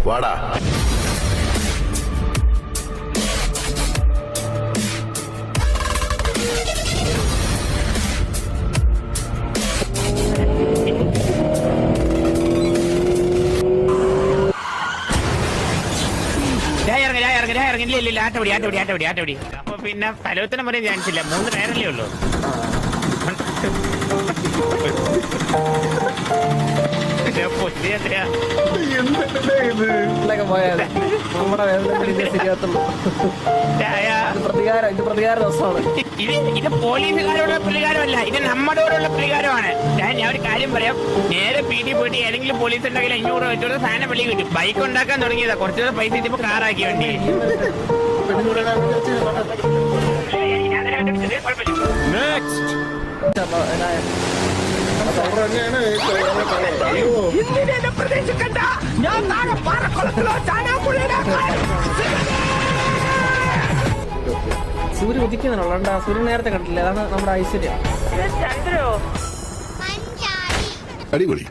വാടാ. ഇല്ല ആട്ടപിടി. അപ്പൊ പിന്നെ ഫലവത്തിനെ പറയാൻ ചാൻസില്ല. 3 പേരല്ലേ ഉള്ളൂ. ഇത് പോലീസുകാരോടുള്ള പ്രതികാരമല്ല, ഇത് നമ്മടോടുള്ള പ്രതികാരമാണ്. ഞാൻ ഒരു കാര്യം പറയാം. നേരെ പീടി പോയിട്ട് ഏതെങ്കിലും പോലീസ് ഉണ്ടെങ്കിൽ 500 വെച്ചോട് സാധനം വെളി കിട്ടും. ബൈക്ക് ഉണ്ടാക്കാൻ തുടങ്ങിയതാ. കുറച്ചുകൂടെ പൈസ ഇപ്പൊ കാറാക്കി വേണ്ടി. സൂര്യ ഉദിക്കുന്നുണ്ടോ? സൂര്യൻ നേരത്തെ കണ്ടില്ല. അതാണ് നമ്മുടെ ഐശ്വര്യം. അടിപൊളി.